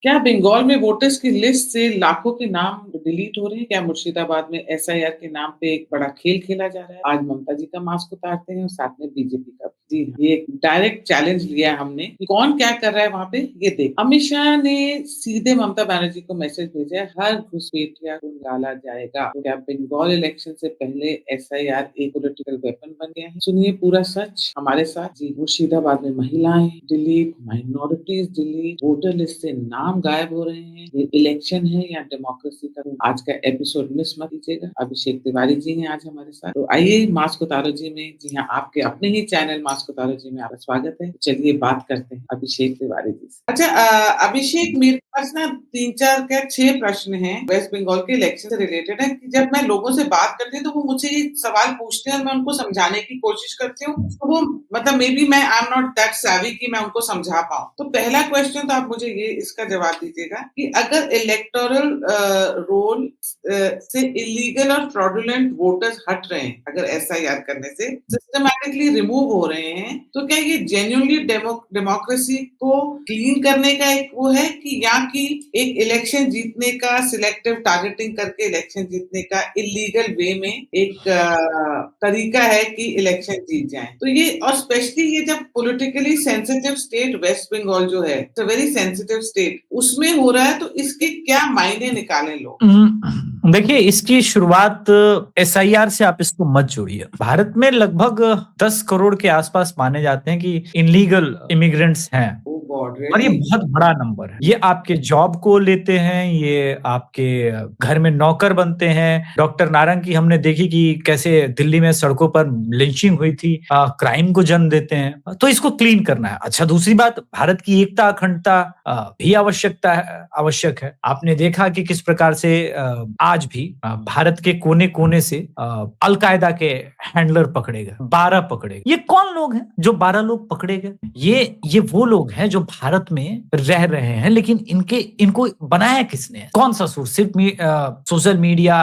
क्या बंगाल में वोटर्स की लिस्ट से लाखों के नाम डिलीट हो रहे हैं? क्या मुर्शिदाबाद में एसआईआर के नाम पे एक बड़ा खेल खेला जा रहा है? आज ममता जी का मास्क उतारते हैं और साथ में बीजेपी का। जी हाँ, ये एक डायरेक्ट चैलेंज लिया है हमने कि कौन क्या कर रहा है वहाँ पे ये देख। अमित शाह ने सीधे ममता बनर्जी को मैसेज भेजा है, हर घुसपैठिया को निकाला जाएगा। तो क्या बंगाल इलेक्शन से पहले एसआईआर एक पॉलिटिकल वेपन बन गया है? सुनिए पूरा सच हमारे साथ। जी, मुर्शिदाबाद में महिलाएं delete, minorities delete, voter list से नाम गायब हो रहे हैं। ये इलेक्शन है या डेमोक्रेसी का? आज का एपिसोड मिस मत कीजिएगा। अभिषेक तिवारी जी हैं आज हमारे साथ। तो आइए मास्क उतारो जी में, जी हाँ, आपके अपने ही चैनल मास्क उतारो जी में आपका स्वागत है। चलिए बात करते हैं अभिषेक तिवारी जी से। अच्छा, अभिषेक, मेरे पास ना 3-4 क्या 6 प्रश्न हैं वेस्ट बंगाल के इलेक्शन से रिलेटेड है। कि जब मैं लोगों से बात करती हूँ तो वो मुझे ये सवाल पूछते हैं और मैं उनको समझाने की कोशिश करती हूँ। तो वो मतलब मे बी मैं I am not that savvy कि मैं उनको समझा पाऊँ। तो पहला क्वेश्चन तो आप मुझे ये इसका जवाब दीजिएगा कि अगर इलेक्टोरल रोल से इलीगल और फ्रॉडुलेंट वोटर्स हट रहे हैं, अगर एसआईआर करने से सिस्टमैटिकली रिमूव हो रहे हैं, तो क्या ये जेन्युइनली डेमोक्रेसी को क्लीन करने का एक वो है कि या कि एक इलेक्शन जीतने का सिलेक्टिव टारगेटिंग करके इलेक्शन जीतने का इलीगल वे में एक तरीका है कि इलेक्शन जीत जाए? तो ये, और स्पेशली ये जब politically sensitive state West Bengal जो है, it's a very sensitive state, उसमें हो रहा है, तो इसके क्या मायने निकालें लोग? देखिए, इसकी शुरुआत एसआईआर से आप इसको मत जोड़िए। भारत में लगभग 10 करोड़ के आसपास माने जाते हैं कि इनलीगल इमिग्रेंट्स हैं। Oh God, और ये really? बहुत बड़ा नंबर है। ये आपके जॉब को लेते हैं, ये आपके घर में नौकर बनते हैं। डॉक्टर नारंग की हमने देखी कि कैसे दिल्ली में सड़कों पर लिंचिंग हुई थी, क्राइम को जन्म देते हैं। तो इसको क्लीन करना है। अच्छा, दूसरी बात, भारत की एकता अखंडता भी आवश्यक है। आपने देखा कि किस प्रकार से आज भी भारत के कोने कोने से अलकायदा के हैंडलर पकड़े गए, 12 पकड़े गए। ये कौन लोग हैं जो 12 लोग पकड़े गए? ये वो लोग हैं जो भारत में रह रहे हैं, लेकिन इनको बनाया किसने? कौन सा सोर्स? सिर्फ सोशल मीडिया,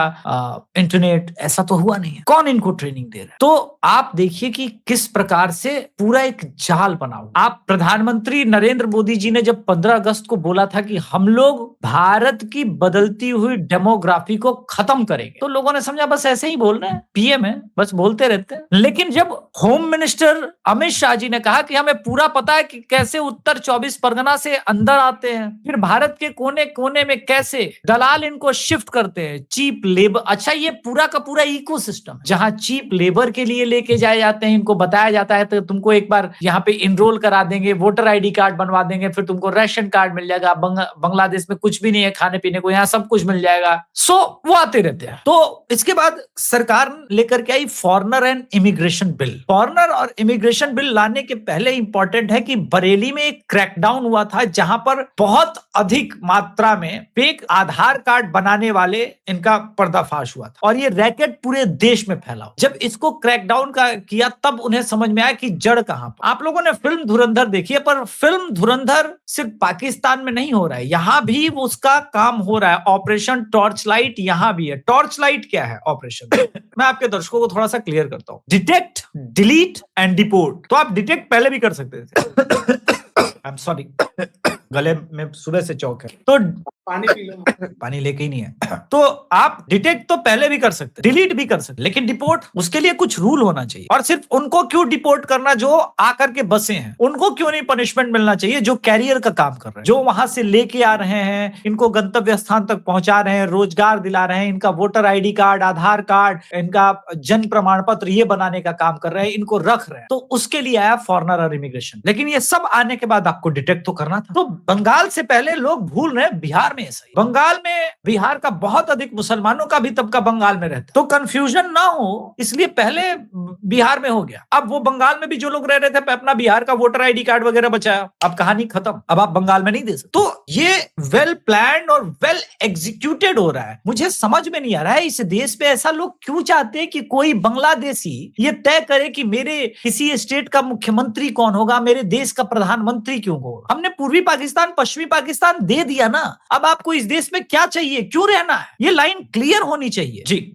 इंटरनेट? ऐसा तो हुआ नहीं है। कौन इनको ट्रेनिंग दे रहा है? तो आप देखिए कि किस प्रकार से पूरा एक जाल बना हुआ। आप प्रधानमंत्री नरेंद्र मोदी जी ने जब 15 अगस्त को बोला था कि हम लोग भारत की बदलती हुई डेमोग्राफी को खत्म करेंगे, तो लोगों ने समझा बस ऐसे ही बोल रहे हैं, पीएम है, बस बोलते रहते हैं। लेकिन जब होम मिनिस्टर अमित शाह जी ने कहा कि हमें पूरा पता है कि कैसे उत्तर 24 परगना से अंदर आते हैं, फिर भारत के कोने कोने में कैसे दलाल इनको शिफ्ट करते हैं, चीप लेबर। अच्छा, ये पूरा का पूरा इकोसिस्टम जहां चीप लेबर के लिए लेके जाए जाते हैं, इनको बताया जाता है तो तुमको एक बार यहाँ पे इनरोल करा देंगे, वोटर आईडी कार्ड बनवा देंगे, फिर तुमको राशन कार्ड मिल जाएगा। बांग्लादेश में कुछ भी नहीं है खाने पीने को, यहाँ सब कुछ मिल जाएगा। सो वो आते रहते हैं। तो इसके बाद सरकार लेकर के आई foreigner and immigration bill. Foreigner और इमिग्रेशन बिल लाने के पहले इंपॉर्टेंट है कि बरेली में एक क्रैकडाउन हुआ था, जहां पर बहुत अधिक मात्रा में फेक आधार कार्ड बनाने वाले इनका पर्दाफाश हुआ था और ये रैकेट पूरे देश में फैला। जब इसको क्रैकडाउन का किया तब उन्हें समझ में आया कि जड़ कहां पर। आप लोगों ने फिल्म धुरंधर देखी है, पर फिल्म धुरंधर सिर्फ पाकिस्तान में नहीं हो रहा है, यहां भी उसका काम हो रहा है। ऑपरेशन टॉर्च लाइट यहां भी है। टॉर्च लाइट क्या है ऑपरेशन? मैं आपके दर्शकों को थोड़ा सा क्लियर करता हूं। Detect, delete and deport. तो आप डिटेक्ट पहले भी कर सकते थे। आई एम सॉरी, गले में सुबह से चौक है, तो पानी पी लो। पानी लेके ही नहीं है। तो आप डिटेक्ट तो पहले भी कर सकते, डिलीट भी कर सकते, लेकिन डिपोर्ट, उसके लिए कुछ रूल होना चाहिए। और सिर्फ उनको क्यों डिपोर्ट करना जो आकर के बसे हैं? उनको क्यों नहीं पनिशमेंट मिलना चाहिए जो कैरियर का काम कर रहे हैं, जो वहां से लेके आ रहे हैं, इनको गंतव्य स्थान तक पहुंचा रहे हैं, रोजगार दिला रहे हैं, इनका वोटर आईडी कार्ड, आधार कार्ड, इनका जन्म प्रमाण पत्र ये बनाने का काम कर रहे हैं, इनको रख रहे हैं। तो उसके लिए आया फॉरेनर और इमिग्रेशन। लेकिन ये सब आने के बाद आपको डिटेक्ट तो करना था। तो बंगाल से पहले लोग भूल रहे हैं, बिहार में ऐसा ही। बंगाल में बिहार का बहुत अधिक मुसलमानों का भी तबका बंगाल में रहता, तो कंफ्यूजन ना हो इसलिए पहले बिहार में हो गया। अब वो बंगाल में भी जो लोग रह रहे थे अपना बिहार का वोटर आईडी कार्ड वगैरह बचाया, अब कहानी खत्म, अब आप बंगाल में नहीं दे सकते। तो ये वेल प्लान्ड और वेल एग्जीक्यूटेड हो रहा है। मुझे समझ में नहीं आ रहा है इस देश पे ऐसा लोग क्यों चाहते हैं कि कोई बांग्लादेशी ये तय करे कि मेरे किसी स्टेट का मुख्यमंत्री कौन होगा, मेरे देश का प्रधानमंत्री क्यों होगा। हमने पूर्वी पाकिस्तान पाकिस्तान पश्चिमी पाकिस्तान दे दिया ना, अब आपको इस देश में क्या चाहिए, क्यों रहना है, ये लाइन क्लियर होनी चाहिए। जी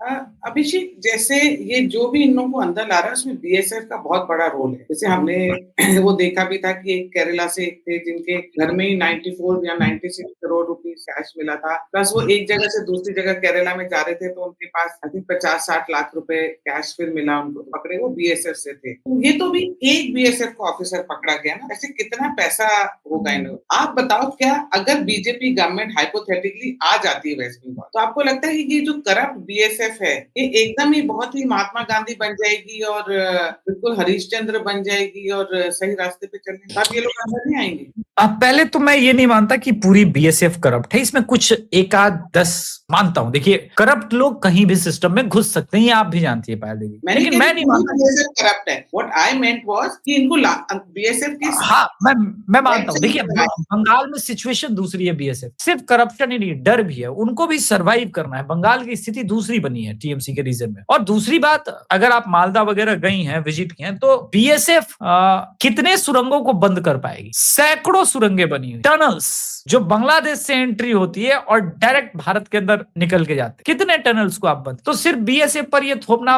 अभिषेक, जैसे ये जो भी इन लोगों को अंदर ला रहा है उसमें बीएसएफ का बहुत बड़ा रोल है। जैसे हमने वो देखा भी था कि एक केरला से एक थे जिनके घर में ही 94 या 96 करोड़ रुपीस कैश मिला था, प्लस वो एक जगह से दूसरी जगह केरला में जा रहे थे तो उनके पास आई थिंक 50-60 लाख रुपए कैश फिर मिला उनको, पकड़े वो बीएसएफ से थे। तो ये तो भी एक बीएसएफ का ऑफिसर पकड़ा गया ना, ऐसे कितना पैसा होगा इन लोगों। आप बताओ, क्या अगर बीजेपी गवर्नमेंट हाइपोथेटिकली आ जाती है वेस्ट बंगाल, तो आपको लगता है कि ये जो करप्ट बीएसएफ है ये एकदम ही बहुत ही महात्मा गांधी बन जाएगी और बिल्कुल हरीशचंद्र बन जाएगी और सही रास्ते पे चलने, तब ये लोग अंदर नहीं आएंगे? पहले तो मैं ये नहीं मानता कि पूरी बीएसएफ करप्ट है, इसमें कुछ एक आध 10 मानता हूं। देखिए, करप्ट लोग कहीं भी सिस्टम में घुस सकते हैं, ये आप भी जानती है पायल देवी, लेकिन मैं नहीं मानता बीएसएफ करप्ट है। व्हाट आई मेंट वाज कि इनको बीएसएफ की, हाँ मैं मानता हूँ। देखिए, बंगाल में सिचुएशन दूसरी है, बीएसएफ सिर्फ करप्शन ही नहीं, डर भी है, उनको भी सरवाइव करना है। बंगाल की स्थिति दूसरी बनी है टीएमसी के रीजन में। और दूसरी बात, अगर आप मालदा वगैरह गई हैं, विजिट किए हैं, तो बीएसएफ कितने सुरंगों को बंद कर पाएगी? सैकड़ों सुरंगें बनी हुई, टनल्स जो बांग्लादेश से एंट्री होती है और डायरेक्ट भारत के अंदर निकल के जाते हैं, कितने टनल्स को आप बंद। तो सिर्फ बीएसएफ पर ये थोपना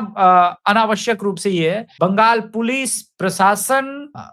अनावश्यक रूप से ये है। बंगाल पुलिस प्रशासन,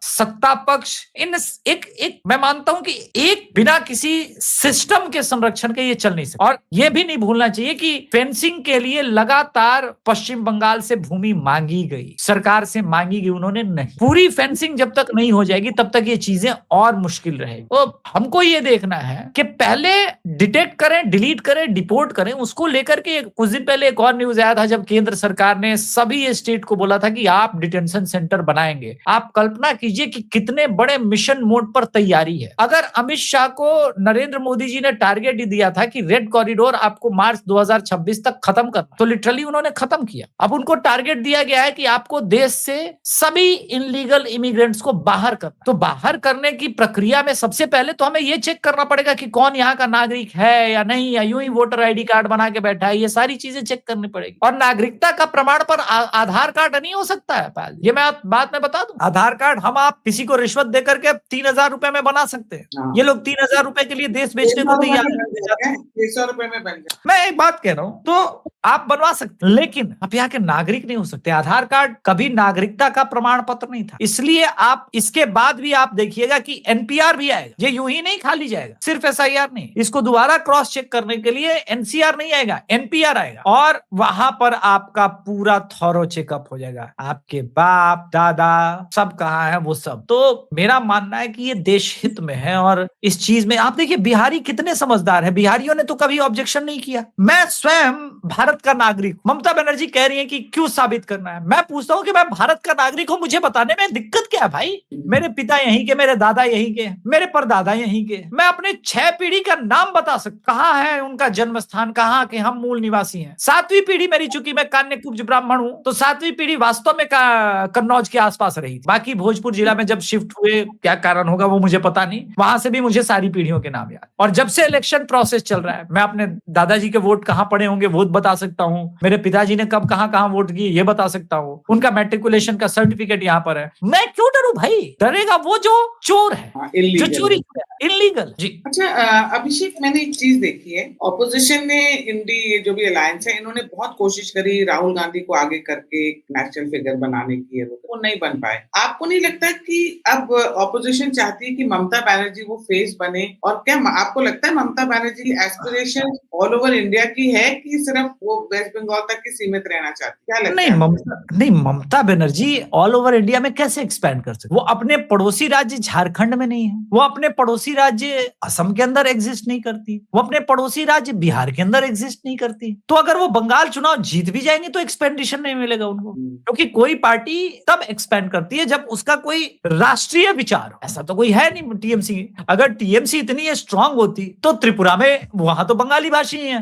सत्ता पक्ष, इन एक मैं मानता हूं कि एक बिना किसी सिस्टम के संरक्षण के ये चल नहीं सकता। और ये भी नहीं भूलना चाहिए कि फेंसिंग के लिए लगातार पश्चिम बंगाल से भूमि मांगी गई, सरकार से मांगी गई, उन्होंने नहीं। पूरी फेंसिंग जब तक नहीं हो जाएगी तब तक ये चीजें और मुश्किल रहेगी। तो हमको ये देखना है कि पहले डिटेक्ट करें, डिलीट करें, डिपोर्ट करें। उसको लेकर के कुछ दिन पहले एक और न्यूज आया था, जब केंद्र सरकार ने सभी स्टेट को बोला था कि आप डिटेंशन सेंटर बनाएंगे। आप कल्पना कीजिए कि कितने बड़े मिशन मोड पर तैयारी है। अगर अमित शाह को नरेंद्र मोदी जी ने टारगेट ही दिया था कि रेड कॉरिडोर आपको मार्च 2026 तक खत्म करना, तो लिटरली उन्होंने खत्म किया। अब उनको टारगेट दिया गया है कि आपको देश से सभी इनलीगल इमिग्रेंट्स को बाहर करना। तो बाहर करने की प्रक्रिया में सबसे पहले तो हमें यह चेक करना पड़ेगा कि कौन यहाँ का नागरिक है या नहीं, या यूं ही वोटर आईडी कार्ड बना के बैठा है। ये सारी चीजें चेक करनी पड़ेगी। और नागरिकता का प्रमाण पर आधार कार्ड नहीं हो सकता है पायल। ये मैं बात में बता दूं, आधार कार्ड हम आप किसी को रिश्वत देकर के 3000 रुपए में बना सकते हैं। ये लोग 3000 रुपए के लिए देश बेचने को तैयार है। 600 रुपए में बन जाए। मैं एक बात कह रहा हूं, तो आप बनवा सकते, लेकिन आप यहाँ के नागरिक नहीं हो सकते। आधार कार्ड कभी नागरिकता का प्रमाण पत्र नहीं था, इसलिए आप इसके बाद भी आप देखिएगा कि एनपीआर भी आएगा। ये यूं ही नहीं खाली जाएगा, सिर्फ एसआईआर नहीं, इसको दोबारा क्रॉस चेक करने के लिए एनसीआर नहीं आएगा, एनपीआर आएगा। और वहां पर आपका पूरा थॉरो चेकअप हो जाएगा, आपके बाप दादा सब कहाँ है वो सब। तो मेरा मानना है कि ये देश हित में है। और इस चीज में आप देखिए, बिहारी कितने समझदार है, बिहारियों ने तो कभी ऑब्जेक्शन नहीं किया। मैं स्वयं भारत का नागरिक, ममता बनर्जी कह रही है कि क्यों साबित करना है। मैं पूछता हूं कि मैं भारत का नागरिक हूं, मुझे बताने में दिक्कत क्या है भाई? मेरे पिता यहीं के, मेरे दादा यहीं के, मेरे परदादा यहीं के, मैं अपने 6 पीढ़ी का नाम बता सकता, कहाँ है उनका जन्म स्थान, कहाँ के हम मूल निवासी हैं। 7वीं पीढ़ी मेरी, चूंकि मैं कान्य कुब्ज ब्राह्मण हूं, तो 7वीं पीढ़ी वास्तव में कन्नौज के आसपास रही थी। बाकी भोजपुर जिला में जब शिफ्ट हुए, क्या कारण होगा वो मुझे पता नहीं, वहां से भी मुझे सारी पीढ़ियों के नाम याद। और जब से इलेक्शन प्रोसेस चल रहा है, मैं अपने दादाजी के वोट कहाँ पड़े होंगे वो बता सकता हूँ, मेरे पिताजी ने कब कहाँ वोट किए ये बता सकता हूँ, उनका मैट्रिकुलेशन का सर्टिफिकेट यहाँ पर है। मैं क्यों डरूं भाई? डरेगा वो जो चोर है, जो चोरी इलीगल। जी अच्छा अभिषेक, मैंने एक चीज देखी है, ऑपोजिशन ने इंडी जो भी अलायंस है, इन्होंने बहुत कोशिश करी राहुल गांधी को आगे करके एक नेशनल फिगर बनाने की, वो नहीं बन पाए। आपको नहीं लगता कि अब ऑपोजिशन चाहती है कि ममता बनर्जी वो फेस बने? और क्या आपको लगता है ममता बनर्जी की एस्पिरेशन ऑल ओवर इंडिया की है कि सिर्फ वो वेस्ट बंगाल तक की सीमित रहना चाहती? क्या लगता है? नहीं, Mamata Banerjee all over India में कैसे एक्सपैंड कर सकती? वो अपने पड़ोसी राज्य झारखंड में नहीं है, वो अपने पड़ोसी राज्य असम के अंदर एग्जिस्ट नहीं करती, वो अपने पड़ोसी राज्य बिहार के अंदर एग्जिस्ट नहीं करती। तो अगर वो बंगाल चुनाव जीत भी जाएंगे तो एक्सपेंडिशन नहीं मिलेगा उनको, क्योंकि कोई पार्टी तब एक्सपेंड करती है जब उसका कोई राष्ट्रीय विचार हो। ऐसा तो कोई है नहीं टीएमसी। अगर टीएमसी इतनी स्ट्रांग होती तो त्रिपुरा में वहां तो बंगाली भाषी है,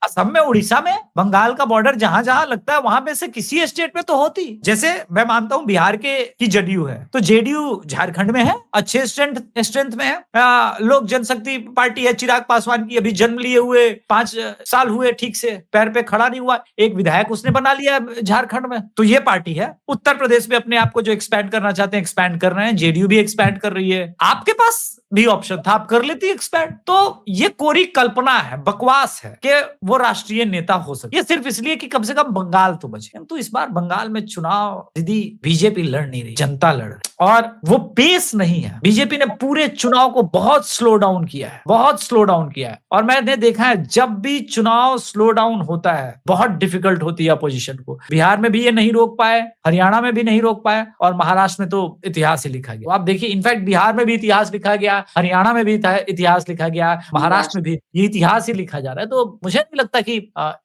असम में, उड़ीसा में, बंगाल का बॉर्डर जहां जहां लगता है वहां में से किसी स्टेट में तो होती। जैसे मैं मानता हूं बिहार की जेडीयू है, तो जेडीयू झारखंड में है, अच्छे स्ट्रेंथ में है। लोक जनशक्ति पार्टी है चिराग पासवान की, अभी जन्म लिए हुए 5 साल हुए, ठीक से पैर पे खड़ा नहीं हुआ, एक विधायक उसने बना लिया झारखंड में, तो ये पार्टी है। उत्तर प्रदेश में अपने आप को जो एक्सपैंड करना चाहते हैं एक्सपैंड कर रहे हैं, जेडीयू भी एक्सपैंड कर रही है। आपके पास भी ऑप्शन था, आप कर लेती एक्सपैंड। तो ये कोरी कल्पना है, बकवास है कि वो राष्ट्रीय नेता हो सके, ये सिर्फ इसलिए कि कम से कम बंगाल तो बचे। तो इस बार बंगाल में चुनाव दीदी बीजेपी लड़ नहीं रही, जनता लड़ रही, और वो पेस नहीं है। बीजेपी ने पूरे चुनाव को बहुत स्लो डाउन किया है, बहुत स्लो डाउन किया है। और मैंने देखा है जब भी चुनाव स्लो डाउन होता है बहुत डिफिकल्ट होती है अपोजिशन को। बिहार में भी ये नहीं रोक पाए, हरियाणा में भी नहीं रोक पाए, और महाराष्ट्र में तो इतिहास ही लिखा गया। आप देखिए, इनफैक्ट बिहार में भी इतिहास लिखा गया, हरियाणा में भी इतिहास लिखा गया, महाराष्ट्र में भी ये इतिहास ही लिखा जा रहा है। तो मुझे नहीं लगता कि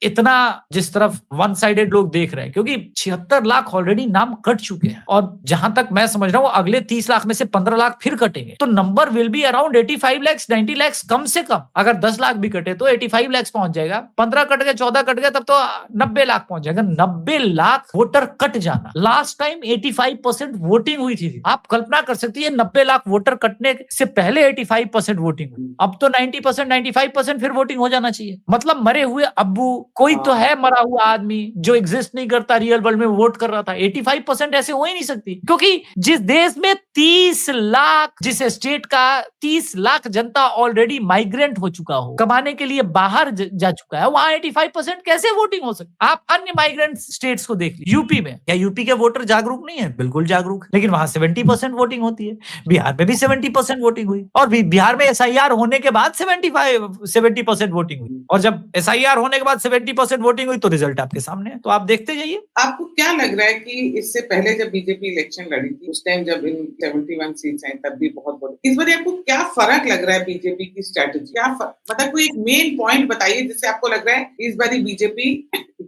इतना जिस तरफ वन साइडेड लोग देख रहे हैं, क्योंकि 76 लाख ऑलरेडी नाम कट चुके हैं, और जहां तक मैं समझ रहा हूँ अगले 30 लाख में से 15 लाख फिर कटेंगे। तो number will be around 85 lakh 90 lakh कम से कम। अगर 10 लाख भी कटे तो 85 लाख पहुंच जाएगा, 15 कट गए, 14 कट गए, तब तो 90 लाख पहुंच जाएगा। 90 लाख वोटर कट जाना। लास्ट टाइम 85% वोटिंग हुई थी। आप कल्पना कर सकती है 90 लाख वोटर कटने से पहले 85% वोटिंग हुई। अब तो 90% 95% फिर वोटिंग हो जाना चाहिए। मतलब मरे हुए अब्बू, कोई तो है मरा हुआ आदमी जो एग्जिस्ट नहीं करता, रियल वर्ल्ड में वोट कर रहा था। 85% ऐसे हो ही नहीं सकती, क्योंकि जिस देश में 30 लाख, जिस स्टेट का 30 लाख जनता ऑलरेडी माइग्रेंट हो चुका हो, कमाने के लिए बाहर जा चुका है, वहां 85% कैसे वोटिंग हो सकती? आप अन्य माइग्रेंट स्टेट्स को देख लीजिए। यूपी में, क्या यूपी के वोटर जागरूक नहीं है? बिल्कुल जागरूक, लेकिन वहां 70% वोटिंग होती है। बिहार में भी 70% वोटिंग हुई, और बिहार में SIR होने के बाद 70% वोटिंग हुई, और जब SIR होने के बाद 70% वोटिंग हुई तो रिजल्ट आपके सामने है। तो आप देखते जाइए। आपको क्या लग रहा है कि इससे पहले जब बीजेपी इलेक्शन लड़ी थी, उस टाइम जब इन 71 सीट्स आई तब भी बहुत बड़ी, इस बार आपको क्या फर्क लग रहा है बीजेपी की स्ट्रेटेजी? क्या मतलब कोई एक मेन पॉइंट बताइए जिससे आपको लग रहा है इस बार बीजेपी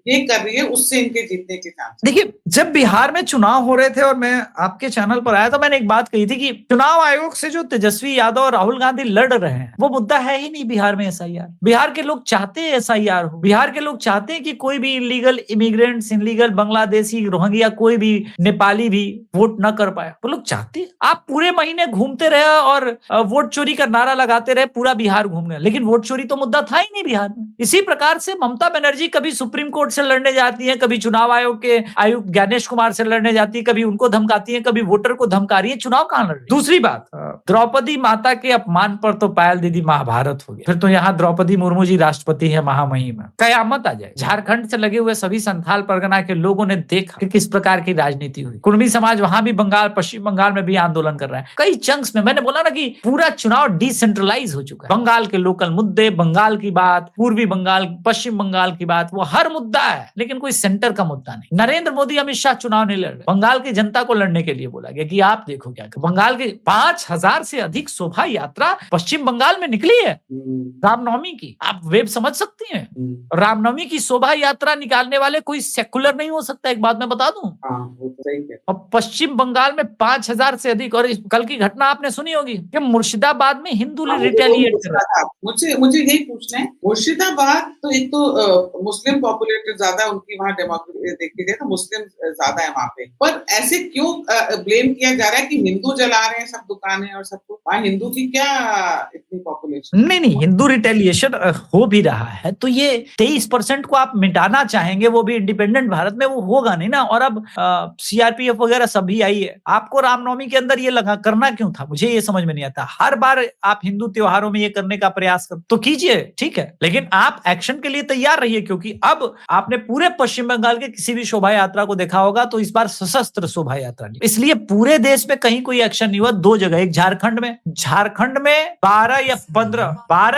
ये कर रही है उससे इनके जीतने के चांस। देखिए, जब बिहार में चुनाव हो रहे थे और मैं आपके चैनल पर आया तो मैंने एक बात कही थी कि चुनाव आयोग से जो तेजस्वी यादव और राहुल गांधी लड़ रहे हैं वो मुद्दा है ही नहीं बिहार में SIR। बिहार के लोग चाहते हैं SIR हो, बिहार के लोग चाहते हैं कि कोई भी illegal immigrants, illegal Bangladeshi, Rohingya, कोई भी नेपाली भी वोट न कर पाए। वो लोग चाहते हैं। आप पूरे महीने घूमते रहे और वोट चोरी का नारा लगाते रहे, पूरा बिहार घूम गए, लेकिन वोट चोरी तो मुद्दा था ही नहीं बिहार में। इसी प्रकार से ममता बनर्जी कभी सुप्रीम कोर्ट से लड़ने जाती है, कभी चुनाव आयोग के आयुक्त ज्ञानेश कुमार से लड़ने जाती है, कभी उनको धमकाती है, कभी वोटर को धमका रही है। चुनाव कहां लड़ रही है? दूसरी बात, द्रौपदी माता के अपमान पर तो पायल दीदी महाभारत हो गया। फिर तो यहाँ द्रौपदी मुर्मू जी राष्ट्रपति है, महामहिम है, कयामत आ जाए। झारखंड से लगे हुए सभी संथाल परगना के लोगों ने देखा कि किस प्रकार की राजनीति हुई। कुर्मी समाज वहां भी बंगाल, पश्चिम बंगाल में भी आंदोलन कर रहा है। कई चंक्स में मैंने बोला ना कि पूरा चुनाव डिसेंट्रलाइज हो चुका है। बंगाल के लोकल मुद्दे, बंगाल की बात, पूर्वी बंगाल, पश्चिम बंगाल की बात, वो हर मुद्दा है, लेकिन कोई सेंटर का मुद्दा नहीं। नरेंद्र मोदी, अमित शाह चुनाव नहीं लड़ रहे, बंगाल की जनता को लड़ने के लिए बोला गया कि आप देखो क्या कर। बंगाल के 5000 से अधिक शोभा यात्रा पश्चिम बंगाल में निकली है रामनवमी की। आप वेब समझ सकती हैं? रामनवमी की शोभा यात्रा निकालने वाले कोई सेकुलर नहीं हो सकता, एक बात मैं बता दूं। और पश्चिम बंगाल में 5000 से अधिक। और कल की घटना आपने सुनी होगी कि मुर्शिदाबाद में हिंदू रिटेलिएट कर रहा है। मुझे यही पूछना है, मुर्शिदाबाद तो एक तो मुस्लिम पॉपुलेटेड ज्यादा, उनकी वहाँ डेमोक्रेसी देखी जाए तो मुस्लिम ज्यादा है वहाँ पे, पर ऐसे क्यों ब्लेम किया जा रहा है कि हिंदू जला रहे हैं सब दुकानें और सबको? वहाँ हिंदू की क्या इतनी पॉपुलेशन? नहीं, हिंदू रिटेलिएशन हो भी रहा है, तो ये 23% को आप मिटाना चाहेंगे, वो भी इंडिपेंडेंट भारत में, वो होगा नहीं ना। और अब CRPF वगैरह सभी आई है। आपको रामनवमी के अंदर ये लगा करना क्यों था? मुझे ये समझ में नहीं आता। हर बार आप हिंदू त्योहारों में ये करने का प्रयास कर तो कीजिए, ठीक है, लेकिन आप एक्शन के लिए तैयार रहिए, क्योंकि अब आपने पूरे पश्चिम बंगाल के किसी भी शोभा यात्रा को देखा होगा तो इस बार सशस्त्र शोभा यात्रा नहीं, इसलिए पूरे देश में कहीं कोई एक्शन नहीं हुआ। 2 जगह, एक झारखंड में 12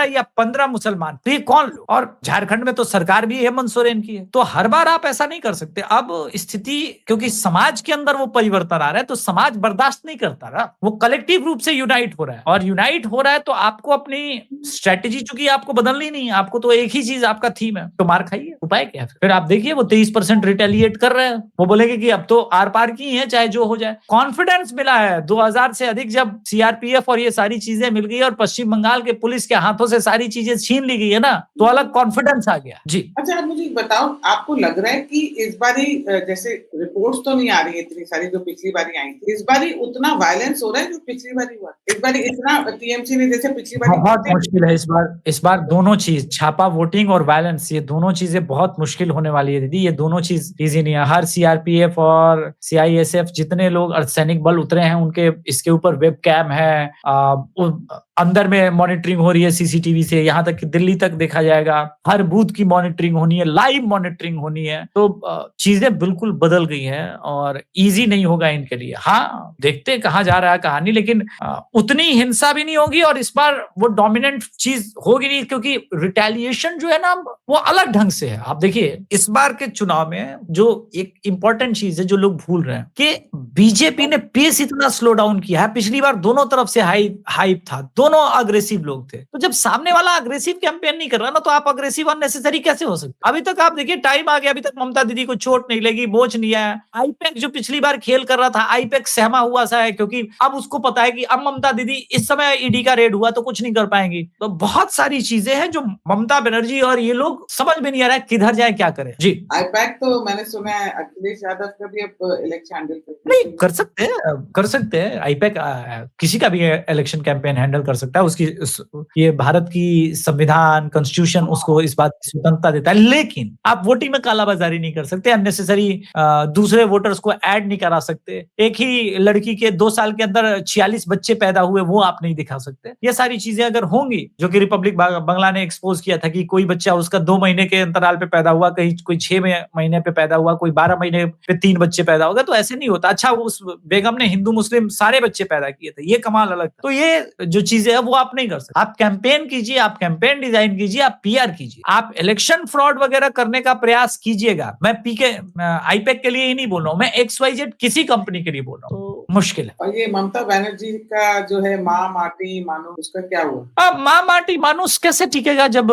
या 15 मुसलमान, तो ये कौन लोग? और झारखंड में तो सरकार भी हेमंत सोरेन की है। तो हर बार आप ऐसा नहीं कर सकते। अब स्थिति, क्योंकि समाज के अंदर वो परिवर्तन आ रहा है, तो समाज बर्दाश्त नहीं करता रहा, वो कलेक्टिव रूप से यूनाइट हो रहा है, और यूनाइट हो रहा है तो आपको अपनी स्ट्रेटेजी, चूंकि आपको बदलनी नहीं है, आपको तो एक ही चीज आपका थीम है, तो मार खाइए। उपाय क्या है? फिर आप देखिए वो 23% रिटेलिएट कर रहे हैं, वो बोलेंगे कि अब तो आर पार की है, चाहे जो हो जाए। कॉन्फिडेंस मिला है 2000 से अधिक, जब CRPF और ये सारी चीजें मिल गई और पश्चिम बंगाल के पुलिस के हाथों से सारी चीजें छीन ली गई है ना, तो अलग कॉन्फिडेंस आ गया जी। अच्छा, आप मुझे बताओ, आपको लग रहा है कि इस बारी, जैसे रिपोर्ट्स तो नहीं आ रही है इतनी सारी जो पिछली बारी आई थी, इस बारी उतना वायलेंस हो रहा है जो पिछली बारी हुआ? इस बारी इतना TMC ने जैसे पिछली बारी, बहुत मुश्किल है इस बार दोनों चीज, छापा वोटिंग और वायलेंस, ये दोनों चीजें बहुत मुश्किल होने वाली है दीदी। ये दोनों चीज इजी नहीं है। हर CRPF और CISF जितने लोग अर्धसैनिक बल उतरे हैं, उनके इसके ऊपर वेब कैम है। अंदर में मॉनिटरिंग हो रही है सीसीटीवी से, यहाँ तक कि दिल्ली तक देखा जाएगा, हर बूथ की मॉनिटरिंग होनी है, लाइव मॉनिटरिंग होनी है। तो चीजें बिल्कुल बदल गई हैं और इजी नहीं होगा इनके लिए। हाँ, देखते हैं कहाँ जा रहा है कहानी, लेकिन उतनी हिंसा भी नहीं होगी और इस बार वो डोमिनेंट चीज होगी नहीं, क्योंकि रिटेलिएशन जो है ना वो अलग ढंग से है। आप देखिए इस बार के चुनाव में जो एक इंपॉर्टेंट चीज है जो लोग भूल रहे हैं कि बीजेपी ने पेस इतना स्लो डाउन किया है। पिछली बार दोनों तरफ से हाइप था, दोनों अग्रेसिव लोग थे। तो जब सामने वाला अग्रेसिव कैंपेन नहीं कर रहा ना, तो आप अग्रेसिव अननेसेसरी कैसे हो सकते? अभी तक आप देखिए टाइम आ गया, अभी तक ममता दीदी को चोट नहीं लगी, बोझ नहीं आया। आईपैक जो पिछली बार खेल कर रहा था, आईपैक सहमा हुआ सा है, क्योंकि अब उसको पता है कि अब ममता दीदी इस समय ईडी का रेड हुआ तो कुछ नहीं कर पाएंगी। तो बहुत सारी चीजें हैं जो ममता बनर्जी और ये लोग समझ में नहीं आ रहा है किधर जाए, क्या करें। जी, आईपैक तो मैंने सुना है अखिलेश यादव का भी अब इलेक्शन हैंडल नहीं कर सकते हैं, कर सकते हैं। आईपैक किसी का भी इलेक्शन कैंपेन हैंडल कर सकता है। उसकी ये भारत की संविधान कॉन्स्टिट्यूशन उसको इस बात की स्वतंत्रता देता है, लेकिन आप वोटिंग में कालाबाजारी नहीं कर सकते, अननेसेसरी दूसरे वोटर्स को ऐड नहीं करा सकते। एक ही लड़की के 2 साल के अंदर 46 बच्चे पैदा हुए, वो आप नहीं दिखा सकते। ये सारी चीजें अगर होंगी, जो कि रिपब्लिक बंगला ने एक्सपोज किया था कि कोई बच्चा उसका 2 महीने के अंतराल पे पैदा हुआ, कहीं कोई 6 महीने पे पैदा हुआ, कोई 12 महीने पे 3 बच्चे पैदा हो गए, तो ऐसे नहीं होता। अच्छा, उस बेगम ने हिंदू मुस्लिम सारे बच्चे पैदा किए थे, ये कमाल अलग था। तो ये जो चीजें है वो आप नहीं कर सकते। आप कैंपेन कीजिए, आप कैंपेन डिजाइन कीजिए, आप पीआर कीजिए, आप इलेक्शन फ्रॉड वगैरह करने का प्रयास कीजिएगा। मैं पीके आईपैक के लिए ही नहीं बोल रहा हूँ, मैं XYZ किसी कंपनी के लिए बोल रहा हूँ, तो मुश्किल है। और ये ममता बनर्जी का जो है माँ माटी मानो, उसका क्या हुआ? अब माँ माटी मानुस कैसे टिकेगा जब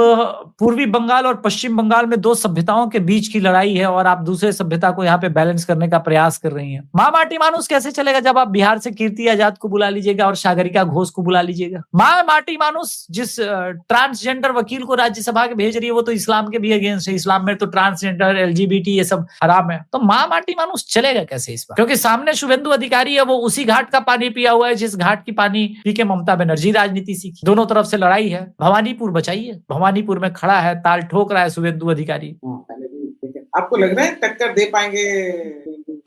पूर्वी बंगाल और पश्चिम बंगाल में 2 सभ्यताओं के बीच की लड़ाई है और आप दूसरे सभ्यता को यहाँ पे बैलेंस करने का प्रयास कर रही हैं। माँ माटी मानुस कैसे चलेगा जब आप बिहार से कीर्ति आजाद को बुला लीजिएगा और सागरिका घोष को बुला लीजिएगा? माँ माटी मानुस जिस ट्रांसजेंडर वकील को राज्यसभा के भेज रही है वो तो इस्लाम के भी अगेंस्ट है। इस्लाम में तो ट्रांसजेंडर LGBT ये सब हराम है। तो माँ माटी मानुस चलेगा कैसे इस बार? क्योंकि सामने शुभेंदु अधिकारी है, वो उसी घाट का पानी पिया हुआ है जिस घाट की पानी पी के ममता बनर्जी राजनीति सीखी। दोनों तरफ से लड़ाई है। भवानीपुर बचाइए, भवानीपुर में खड़ा है, ताल ठोक रहा है शुभेंदु अधिकारी। आपको लग रहा है टक्कर दे पाएंगे?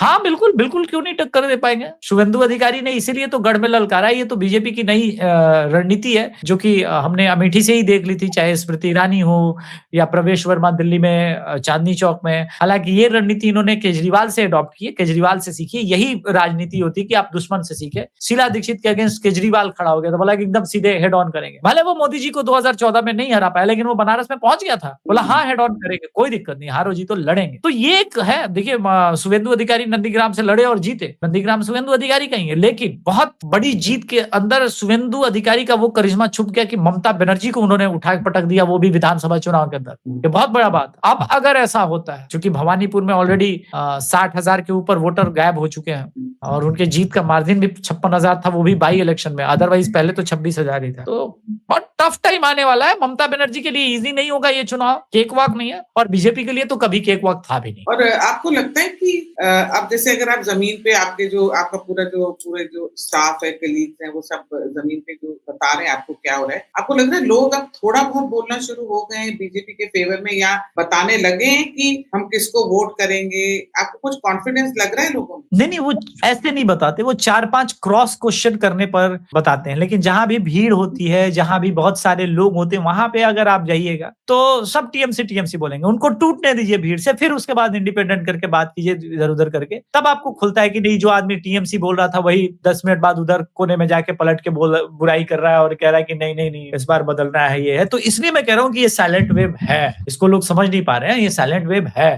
हाँ बिल्कुल बिल्कुल, क्यों नहीं टक्कर दे पाएंगे। शुभेंदु अधिकारी ने इसीलिए तो गढ़ में ललकारा है। ये तो बीजेपी की नई रणनीति है, जो कि हमने अमेठी से ही देख ली थी, चाहे स्मृति ईरानी हो या प्रवेश वर्मा दिल्ली में चांदनी चौक में। हालांकि ये रणनीति इन्होंने केजरीवाल से अडॉप्ट की है, केजरीवाल से सीखी। यही राजनीति होती है कि आप दुश्मन से सीखे। शीला दीक्षित के अगेंस्ट केजरीवाल खड़ा हो गया तो बोला कि एकदम सीधे हेड ऑन करेंगे। भले वो मोदी जी को 2014 में नहीं हरा पाया, लेकिन वो बनारस में पहुंच गया था, बोला हाँ हेड ऑन करेंगे, कोई दिक्कत नहीं, हारो जी तो लड़ेंगे। तो ये एक है। देखिए शुभेंदु अधिकारी नंदीग्राम से लड़े और जीते। नंदीग्राम शुभेंदु अधिकारी कहेंगे, लेकिन बहुत बड़ी जीत के अंदर शुभेंदु अधिकारी का वो करिश्मा छुप गया कि ममता बनर्जी को उन्होंने उठा के पटक दिया, वो भी विधानसभा चुनाव के अंदर। ये बहुत बड़ा बात। अब अगर ऐसा होता है, क्योंकि भवानीपुर में ऑलरेडी 60,000 के ऊपर वोटर गायब हो चुके हैं और उनके जीत का मार्जिन भी 56,000 था, वो भी बाई इलेक्शन में। अदरवाइज पहले तो 26,000 ही था। तो बहुत टफ टाइम आने वाला है। ममता बनर्जी के लिए इजी नहीं होगा ये चुनाव, केक वॉक नहीं है, और बीजेपी के लिए तो कभी केक वॉक था भी नहीं। और आपको लगता है कि अब जैसे अगर आप जमीन पे आपके जो आपका पूरे जो स्टाफ है, कलीग्स हैं, वो सब जमीन पे जो बता रहे हैं आपको क्या हो रहा है, आपको लग रहा है लोग अब थोड़ा बहुत बोलना शुरू हो गए हैं बीजेपी के फेवर में, या बताने लगे हैं कि हम किसको वोट करेंगे? आपको कुछ कॉन्फिडेंस लग रहा है लोगों में? नहीं, वो ऐसे नहीं बताते। वो 4-5 क्रॉस क्वेश्चन करने पर बताते हैं, लेकिन जहां भी भीड़ होती है, जहां भी बहुत सारे लोग होते हैं, वहां पे अगर आप जाइएगा तो सब टीएमसी बोलेंगे। उनको टूटने दीजिए भीड़ से, फिर उसके बाद इंडिपेंडेंट करके बात कीजिए इधर उधर करके। तब आपको खुलता है कि नहीं, जो आदमी टीएमसी बोल रहा था वही 10 मिनट बाद उधर कोने में जाके पलट के बुराई कर रहा है और कह रहा है कि नहीं इस बार बदलना है, ये है। तो इसलिए मैं कह रहा हूँ कि ये साइलेंट वेव है, इसको लोग समझ नहीं पा रहे हैं, ये साइलेंट वेव है।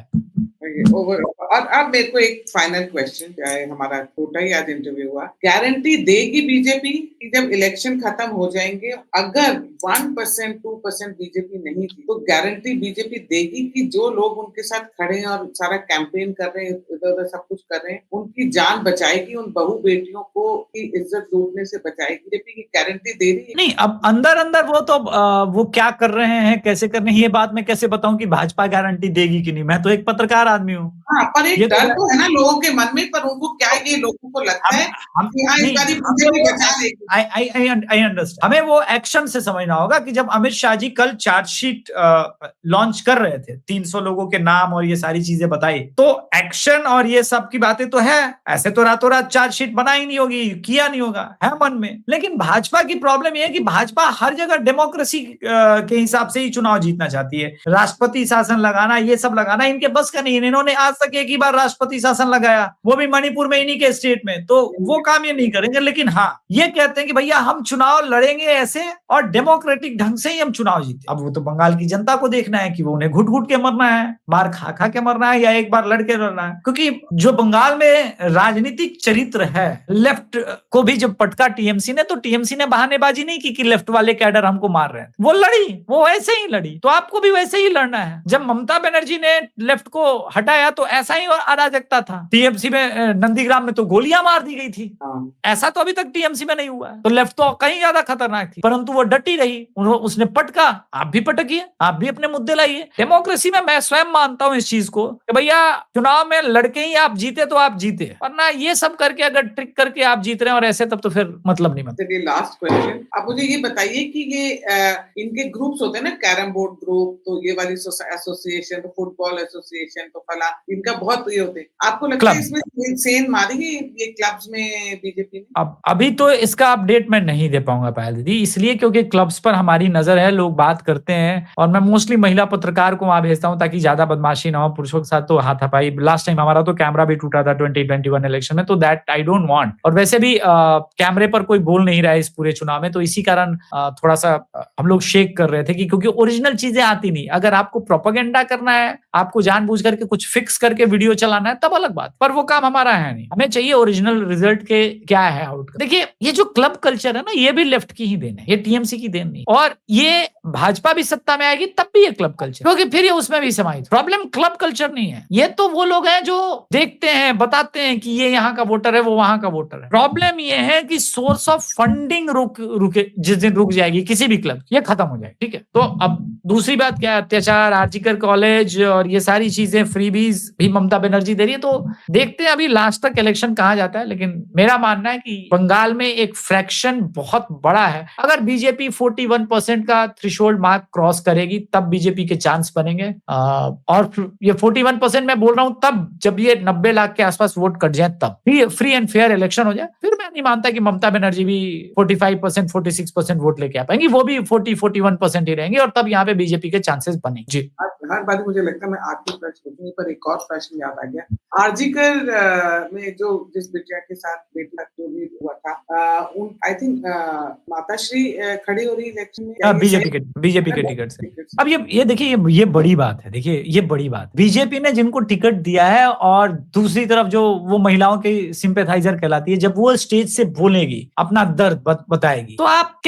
और अब मेरे को एक फाइनल क्वेश्चन, चाहे हमारा छोटा ही आज इंटरव्यू हुआ, गारंटी देगी बीजेपी कि जब इलेक्शन खत्म हो जाएंगे, अगर 1% 2% बीजेपी नहीं थी, तो गारंटी बीजेपी देगी कि जो लोग उनके साथ खड़े हैं और सारा कैंपेन कर रहे हैं, इधर उधर सब कुछ कर रहे हैं, उनकी जान बचाएगी, उन बहू बेटियों को की इज्जत लूटने से बचाएगी? बीजेपी की गारंटी दे रही है? नहीं, अब अंदर वो तो वो क्या कर रहे हैं, कैसे कर रहे हैं, ये बात मैं कैसे बताऊं कि भाजपा गारंटी देगी कि नहीं। मैं तो एक पत्रकार आदमी हूँ। हाँ, और एक ये तो डर तो है ना लोगों के मन में, पर उनको क्या है कि लोगों को लगता है हम कि हाँ, इस नहीं, बारी हमें बीजेपी वो बचा लेगी। I understand. हमें वो एक्शन से समझना होगा कि जब अमित शाह जी कल चार्जशीट लॉन्च कर रहे थे, 300 लोगों के नाम और ये सारी चीजें बताई, तो एक्शन और ये सब की बातें तो है। ऐसे तो रातों रात चार्जशीट बनाई नहीं होगी, किया नहीं होगा, है मन में। लेकिन भाजपा की प्रॉब्लम ये है कि भाजपा हर जगह डेमोक्रेसी के हिसाब से ही चुनाव जीतना चाहती है। राष्ट्रपति शासन लगाना, ये सब लगाना इनके बस का नहीं है। इन्होंने आज तक एक ही बार राष्ट्रपति शासन लगाया, वो भी मणिपुर में इन्हीं के स्टेट में, तो वो काम ये नहीं करेंगे। लेकिन हाँ, ये कहते हैं कि भैया हम चुनाव लड़ेंगे ऐसे और डेमोक्रेटिक ढंग से ही हम चुनाव जीते। अब वो तो बंगाल की जनता को देखना है कि वो उन्हें घुट घुट के मरना है, मार खा खा के मरना है, या एक बार लड़के लड़ना है। क्योंकि जो बंगाल में राजनीतिक चरित्र है, लेफ्ट को भी जब पटका टीएमसी ने, तो टीएमसी ने बहानेबाजी नहीं की कि लेफ्ट वाले कैडर हमको मार रहे हैं। वो लड़ी, वो वैसे ही लड़ी, तो आपको भी वैसे ही लड़ना है। जब ममता बनर्जी ने लेफ्ट को हटाया तो ऐसा ही अराजकता था। टीएमसी में नंदीग्राम में तो गोलियां मार दी गई थी। ऐसा तो अभी तक टीएमसी में नहीं हुआ है। तो लेफ्ट तो कहीं ज्यादा खतरनाक थी, परंतु वो डटी रही, उसने पटका। आप भी पटकिए, आप भी अपने मुद्दे लाइए। डेमोक्रेसी में मैं स्वयं मानता हूं इस चीज को कि भैया चुनाव में लड़के ही आप जीते तो आप जीते, वरना ये सब करके अगर ट्रिक करके आप जीत रहे हैं और ऐसे, तब तो फिर मतलब नहीं बनता। चलिए लास्ट क्वेश्चन, आप मुझे ये बताइए कि ये इनके ग्रुप्स होते हैं ना, कैरम बोर्ड ग्रुप, तो ये वाली एसोसिएशन, तो फुटबॉल एसोसिएशन, तो फला, इनका बहुत ये होते हैं। आपको लगता है इसमें सेंध मारेगी ये क्लब्स में बीजेपी ने? अब अभी तो इसका अपडेट मैं नहीं दे पाऊंगा पायल दीदी, इसलिए क्योंकि क्लब्स पर हमारी नजर है, लोग बात करते हैं और मैं मोस्टली महिला पत्रकार को वहां भेजता हूं ताकि ज्यादा बदमाशी ना हो। पुरुषों के साथ तो हाथापाई, लास्ट टाइम हमारा तो कैमरा भी टूटा था 2021 इलेक्शन में, तो दैट आई डोंट वांट। और वैसे भी कैमरे पर कोई बोल नहीं रहा है इस पूरे चुनाव में, तो इसी कारण थोड़ा सा हम लोग शेक कर रहे थे कि क्योंकि ओरिजिनल चीजें आती नहीं। अगर आपको प्रोपेगेंडा करना है, आपको जानबूझ करके कुछ फिक्स करके वीडियो चलाना है, तब अलग बात, पर वो काम हमारा है नहीं। हमें चाहिए ओरिजिनल रिजल्ट के क्या है आउटकम। देखिए, ये जो क्लब कल्चर है ना, ये भी लेफ्ट की ही देन है, ये टीएमसी की देन नहीं। और ये भाजपा भी सत्ता में आएगी तब भी ये क्लब कल्चर, क्योंकि फिर ये उसमें भी समाहित। प्रॉब्लम क्लब कल्चर नहीं है, ये तो वो लोग हैं जो देखते हैं, बताते हैं कि ये यहाँ का वोटर है, वो वहां का वोटर है। प्रॉब्लम ये है कि सोर्स ऑफ फंडिंग रुके, जिस दिन रुक जाएगी किसी भी क्लब, ये खत्म हो जाएगी। ठीक है, तो अब दूसरी बात क्या है, अत्याचार, आर्जिकर कॉलेज और ये सारी चीजें, फ्रीबीज भी ममता बनर्जी दे रही है। तो देखते हैं अभी लास्ट तक इलेक्शन कहाँ जाता है। लेकिन मेरा मानना है कि बंगाल में एक फ्रैक्शन बहुत बड़ा है। अगर बीजेपी 41% का थ्रेशोल्ड मार्क क्रॉस करेगी तब बीजेपी के चांस बनेंगे। और ये 41% मैं बोल रहा हूं तब, जब ये 90 लाख के आसपास वोट कट जाए, तब फ्री एंड फेयर इलेक्शन हो जाए। फिर मैं नहीं मानता कि ममता बनर्जी भी 45%, 46% वोट लेके आ पाएंगी। वो भी 40-41% ही रहेंगे और तब यहाँ पे बीजेपी के चांसेस बनेंगे। जी, हर बात मुझे लगता है मैं आखिरी प्रश्न पूछूंगी, पर एक और प्रश्न याद आ गया। आर्जिकर में जो जिस बिटिया के साथ बेटा जो भी हुआ था, आई थिंक माताश्री खड़ी हो रही इलेक्शन में बीजेपी के टिकट से। अब ये देखिए, ये बड़ी बात है। देखिए, ये बड़ी बात, बीजेपी ने जिनको टिकट दिया है और दूसरी तरफ जो वो महिलाओं की सिंपैथाइजर कहलाती है, जब वो स्टेज से बोलेगी, अपना दर्द बताएगी, तो आप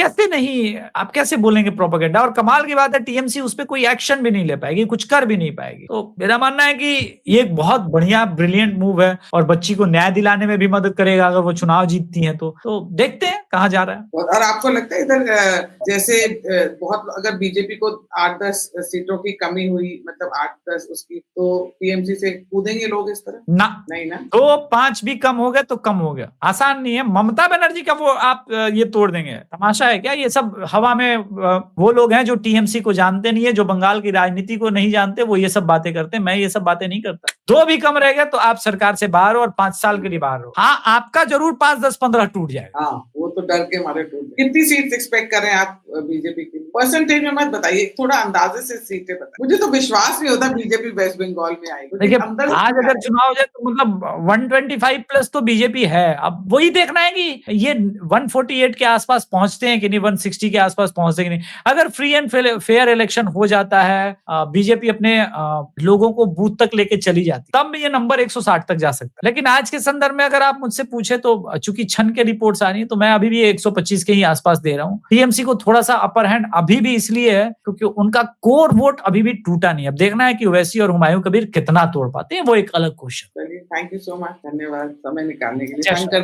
कैसे बोलेंगे प्रोपेगेंडा। और कमाल की बात है, टीएमसी उस पर कोई एक्शन भी नहीं ले पाएगी, कुछ कर भी नहीं पाएगी। तो मेरा मानना है कि ये एक बहुत बढ़िया ब्रिलियंट मूव है और बच्ची को न्याय दिलाने में भी मदद करेगा अगर वो चुनाव जीतती हैं। तो देखते हैं कहाँ जा रहा है। और आपको लगता है इधर जैसे बहुत, अगर बीजेपी को 8-10 सीटों की कमी हुई, मतलब 8-10 उसकी, तो टीएमसी से कूदेंगे लोग इस तरह? नहीं ना, 2-5 भी कम हो गए तो कम हो गया, आसान नहीं है। ममता बनर्जी का वो आप ये तोड़ देंगे, तमाशा है क्या? ये सब हवा में वो लोग हैं जो टीएमसी को जानते नहीं है, जो बंगाल की राजनीति को नहीं जानते, वो ये सब बातें करते हैं। मैं ये सब बातें नहीं करता। 2 भी कम रह गए तो आप सरकार से बाहर हो और 5 साल के लिए बाहर हो। हाँ, आपका जरूर 5, 10, 15 टूट जाएगा। हाँ, वो तो डर के मारे टूट। कितनी सीट एक्सपेक्ट कर रहे हैं आप बीजेपी की? परसेंटेज में मत बताइए, थोड़ा अंदाजे से सीटें बताइए। मुझे तो विश्वास नहीं होता बीजेपी वेस्ट बंगाल में आएगी। देखिए, आज अगर चुनाव हो जाए तो मतलब 125 प्लस तो बीजेपी है। अब वही देखना है कि ये 148 के आसपास पहुंचते हैं कि नहीं, 160 के आसपास पहुंचते हैं कि नहीं। अगर फ्री एंड फेयर इलेक्शन हो जाता है, बीजेपी अपने लोगों को बूथ तक लेके चली जाती, तब ये नंबर 160 तक जा सकता है। लेकिन आज के संदर्भ में अगर आप मुझसे पूछे तो चूंकि छन के रिपोर्ट्स आ रही है, तो मैं अभी भी 125 के ही आसपास दे रहा हूँ। टीएमसी को थोड़ा सा अपर हैंड अभी भी इसलिए है क्योंकि उनका कोर वोट अभी भी टूटा नहीं। अब देखना है कि ओवैसी और हुमायूं कबीर कितना तोड़ पाते हैं, वो एक अलग question. Thank you so much, धन्यवाद समय निकालने के लिए।